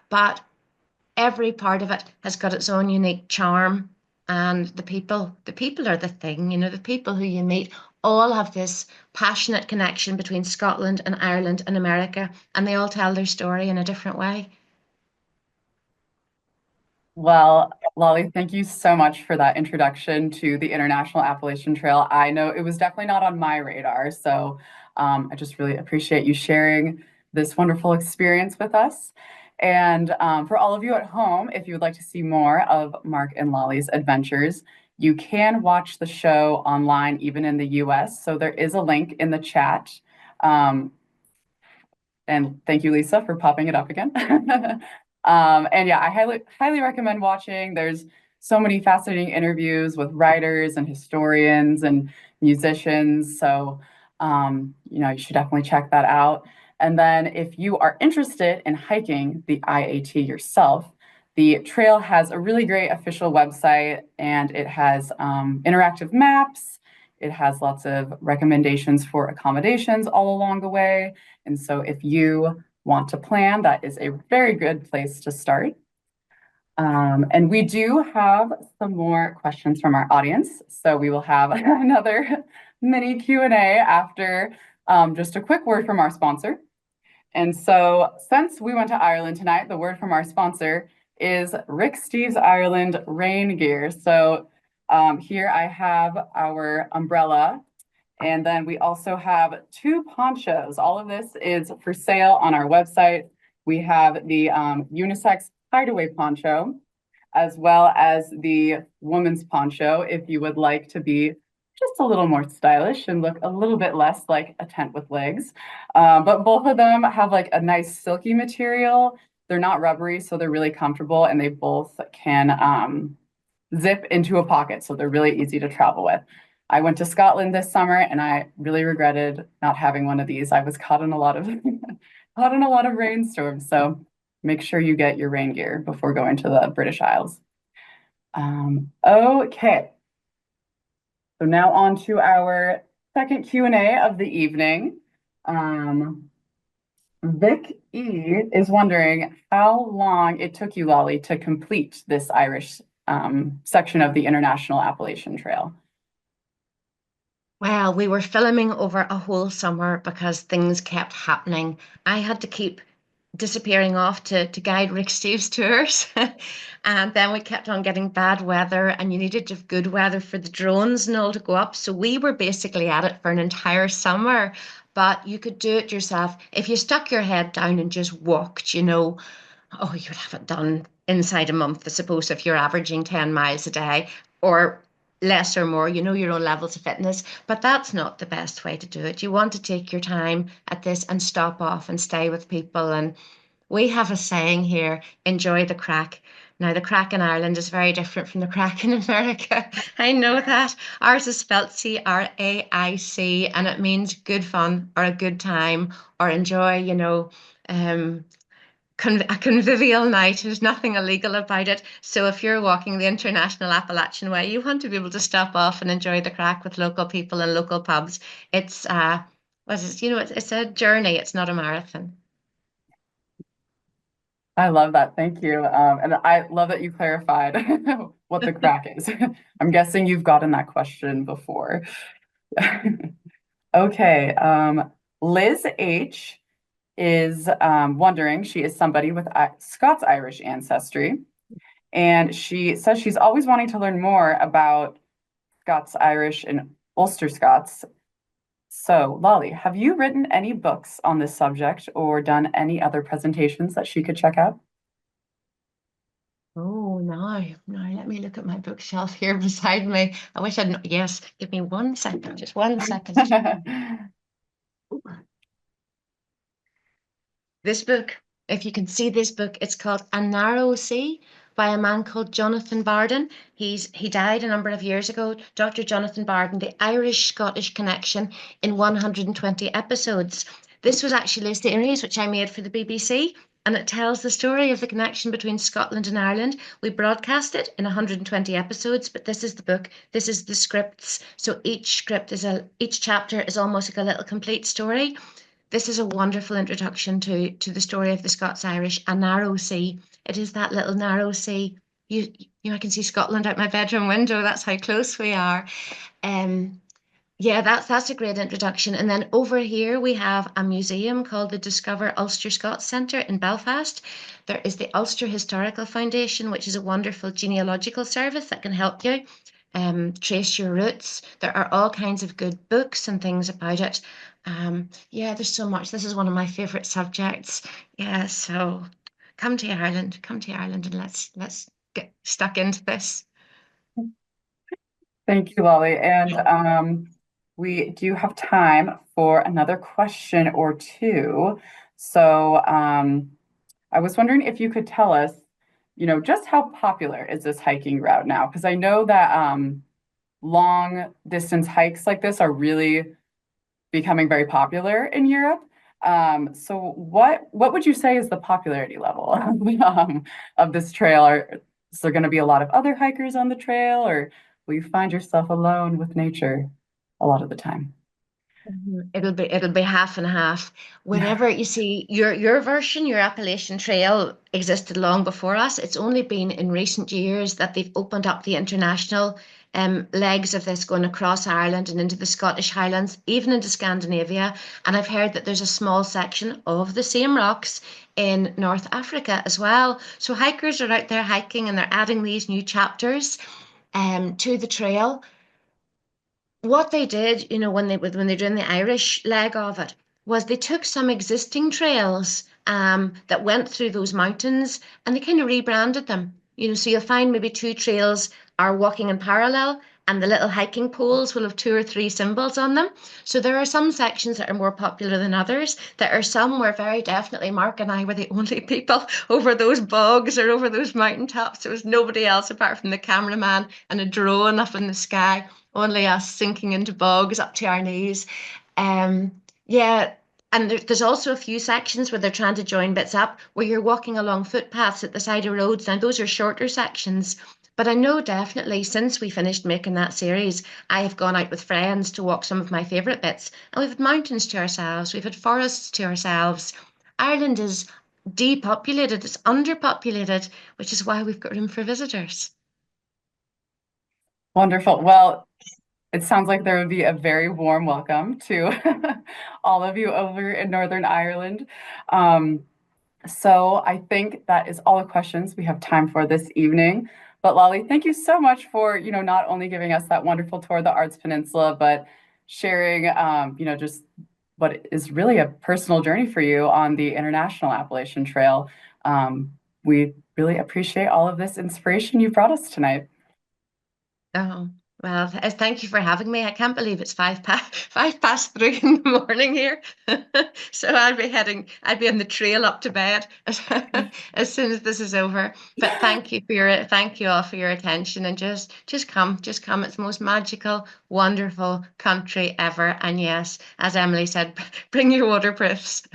But every part of it has got its own unique charm. And the people are the thing, the people who you meet all have this passionate connection between Scotland and Ireland and America, and they all tell their story in a different way. Well, Lolly, thank you so much for that introduction to the International Appalachian Trail. I know it was definitely not on my radar, so I just really appreciate you sharing this wonderful experience with us. And for all of you at home, if you would like to see more of Mark and Lolly's adventures, you can watch the show online, even in the US. So there is a link in the chat. And thank you, Lisa, for popping it up again. And yeah, I highly recommend watching. There's so many fascinating interviews with writers and historians and musicians. So, you should definitely check that out. And then if you are interested in hiking the IAT yourself, the trail has a really great official website, and it has interactive maps. It has lots of recommendations for accommodations all along the way. And so if you want to plan, that is a very good place to start. And we do have some more questions from our audience. So we will have another mini Q&A after just a quick word from our sponsor. And so since we went to Ireland tonight, the word from our sponsor is Rick Steves Ireland rain gear. So here I have our umbrella, and then we also have 2 ponchos. All of this is for sale on our website. We have the unisex hideaway poncho, as well as the woman's poncho, if you would like to be just a little more stylish and look a little bit less like a tent with legs. But both of them have like a nice silky material. They're not rubbery, so they're really comfortable, and they both can zip into a pocket, so they're really easy to travel with. I went to Scotland this summer, and I really regretted not having one of these. I was caught in a lot of caught in a lot of rainstorms, so make sure you get your rain gear before going to the British Isles. Okay, so now on to our second Q&A of the evening. Vic E is wondering how long it took you, Lolly, to complete this Irish section of the International Appalachian Trail. Well, we were filming over a whole summer because things kept happening. I had to keep disappearing off to guide Rick Steves tours. And then we kept on getting bad weather, and you needed to have good weather for the drones and all to go up. So we were basically at it for an entire summer. But you could do it yourself. If you stuck your head down and just walked, oh, you would have it done inside a month, I suppose, if you're averaging 10 miles a day or less or more, you know your own levels of fitness. But that's not the best way to do it. You want to take your time at this and stop off and stay with people. And we have a saying here, enjoy the crack. Now, the crack in Ireland is very different from the crack in America. I know that. Ours is spelt Craic, and it means good fun or a good time or enjoy, um, a convivial night. There's nothing illegal about it. So if you're walking the International Appalachian Way, you want to be able to stop off and enjoy the crack with local people and local pubs. It's it's a journey. It's not a marathon. I love that. Thank you. And I love that you clarified what the crack is. I'm guessing you've gotten that question before. Okay. Liz H is wondering, she is somebody with Scots-Irish ancestry, and she says she's always wanting to learn more about Scots-Irish and Ulster Scots. So, Lolly, have you written any books on this subject or done any other presentations that she could check out? Oh, no, let me look at my bookshelf here beside me. I wish I'd, yes, give me 1 second, just 1 second. This book, if you can see this book, it's called A Narrow Sea by a man called Jonathan Barden. He died a number of years ago. Dr. Jonathan Barden, The Irish-Scottish Connection in 120 episodes. This was actually a series which I made for the BBC, and it tells the story of the connection between Scotland and Ireland. We broadcast it in 120 episodes, but this is the book. This is the scripts. So each chapter is almost like a little complete story. This is a wonderful introduction to the story of the Scots-Irish, a narrow sea. It is that little narrow sea. I can see Scotland out my bedroom window. That's how close we are. Yeah, that's a great introduction. And then over here we have a museum called the Discover Ulster Scots Centre in Belfast. There is the Ulster Historical Foundation, which is a wonderful genealogical service that can help you trace your roots. There are all kinds of good books and things about it. Yeah, there's so much. This is one of my favorite subjects. Yeah, so come to Ireland, and let's get stuck into this. Thank you, Lolly. And we do have time for another question or two. So I was wondering if you could tell us, just how popular is this hiking route now? Because I know that long distance hikes like this are really becoming very popular in Europe. So what would you say is the popularity level of this trail? Is there going to be a lot of other hikers on the trail, or will you find yourself alone with nature a lot of the time? It'll be half and half. Whenever you see your version, your Appalachian Trail existed long before us. It's only been in recent years that they've opened up the international legs of this going across Ireland and into the Scottish Highlands, even into Scandinavia. And I've heard that there's a small section of the same rocks in North Africa as well. So hikers are out there hiking and they're adding these new chapters to the trail. What they did, when they're doing the Irish leg of it, was they took some existing trails that went through those mountains and they kind of rebranded them. So you'll find maybe two trails are walking in parallel and the little hiking poles will have 2 or 3 symbols on them. So there are some sections that are more popular than others. There are some where very definitely Mark and I were the only people over those bogs or over those mountaintops. There was nobody else apart from the cameraman and a drone up in the sky, only us sinking into bogs up to our knees. Yeah, and there's also a few sections where they're trying to join bits up where you're walking along footpaths at the side of roads. Now, those are shorter sections. But I know definitely since we finished making that series, I have gone out with friends to walk some of my favourite bits. And we've had mountains to ourselves, we've had forests to ourselves. Ireland is depopulated, it's underpopulated, which is why we've got room for visitors. Wonderful. Well, It sounds like there would be a very warm welcome to all of you over in Northern Ireland. Um, so I think that is all the questions we have time for this evening. But Lolly, thank you so much for, not only giving us that wonderful tour of the Ards Peninsula, but sharing, just what is really a personal journey for you on the International Appalachian Trail. We really appreciate all of this inspiration you brought us tonight. Oh, well, thank you for having me. I can't believe it's 5 past 3 in the morning here. So I'll be on the trail up to bed as soon as this is over. But thank you all for your attention, and just come. It's the most magical, wonderful country ever. And yes, as Emily said, bring your waterproofs.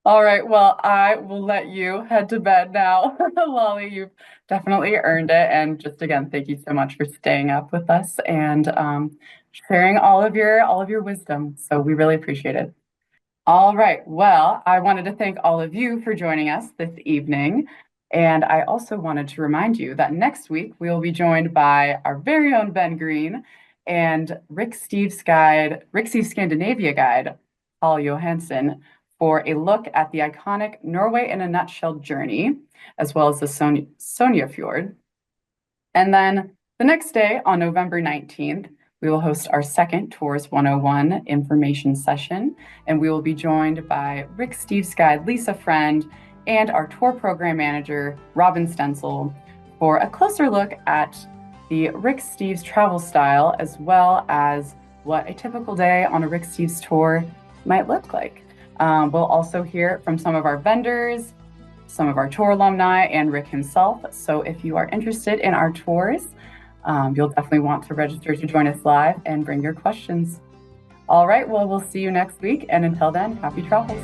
All right, well, I will let you head to bed now. Lolly, you've definitely earned it. And just again, thank you so much for staying up with us and sharing all of your wisdom. So we really appreciate it. All right, well, I wanted to thank all of you for joining us this evening. And I also wanted to remind you that next week we will be joined by our very own Ben Green and Rick Steves Scandinavia guide, Paul Johansson, for a look at the iconic Norway in a Nutshell journey, as well as the Sonia Fjord. And then the next day, on November 19th, we will host our second Tours 101 information session, and we will be joined by Rick Steves' guide, Lisa Friend, and our tour program manager, Robin Stencil, for a closer look at the Rick Steves travel style, as well as what a typical day on a Rick Steves tour might look like. We'll also hear from some of our vendors, some of our tour alumni, and Rick himself. So if you are interested in our tours, you'll definitely want to register to join us live and bring your questions. All right, well, we'll see you next week. And until then, happy travels.